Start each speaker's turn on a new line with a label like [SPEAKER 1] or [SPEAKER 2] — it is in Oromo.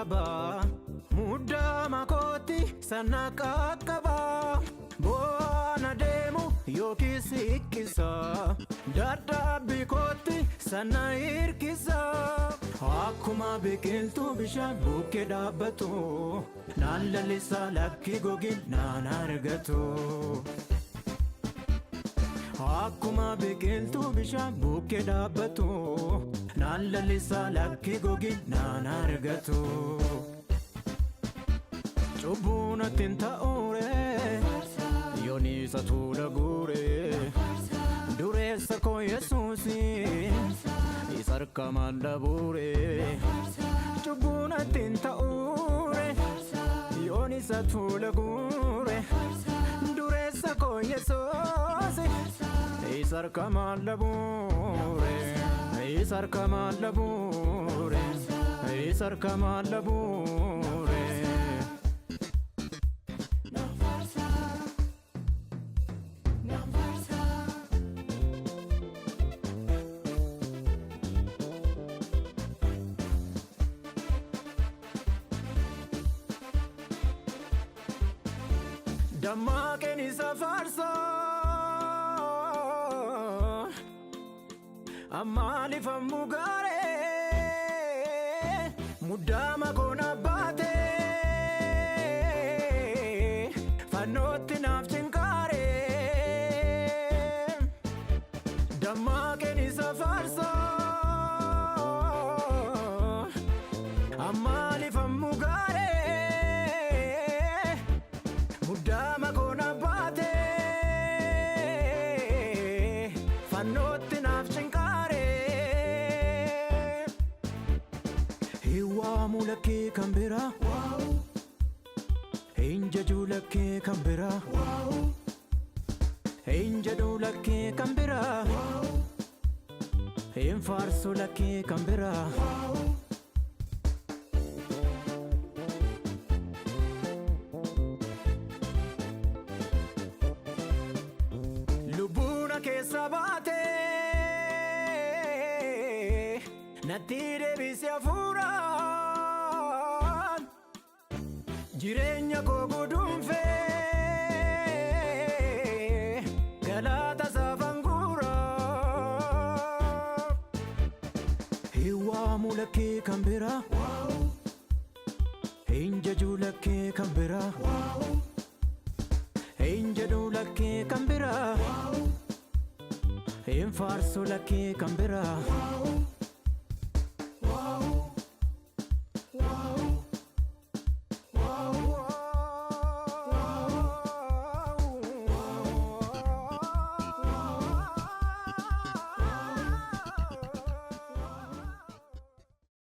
[SPEAKER 1] qaba mudda makoti sana kakaba Buona demu yookiis hiikkisa dadhabbii kootti sana hirkisa akkuma biqiltuu bishaan bukkee dhaabbatu naan lallisaa lakki gogin naan argatu akkuma biqiltuu bishaan bukkee dhaabbatu naan lallisaa lakki gogin naan argatu cubbuun attiin ta'uure Yonisa tuula guure dureessa koo Yesuusi isarka mandabure cubbuun attiin ta'uure Yonisa tuula guure dureessa koo Yesuusi isarka mandabure isarka mandabure isarka mandabure Dammaqeen isa faarsa ammaaliif ammu gaaree muddama koona baate fannootti naaf cinqaaree dammaqeen isa faarsa ammaaliif ammu gaaree Muddama koona baate fannootti naaf cinqaaree hiwaamu lakkee kan biraa hin jaju lakkee kan biraa hin jedhu lakkee kan biraa hin faarsu lakkee kan biraa Lubbuuna keessa baate natti deebisi hafuuraan jireenya koo guduunfee galata saafan guuraa hiwaamu lakkee kan biraa hin jaju lakkee kan biraa hin jedhu lakkee kan biraa hin faarsu lakkee kan biraa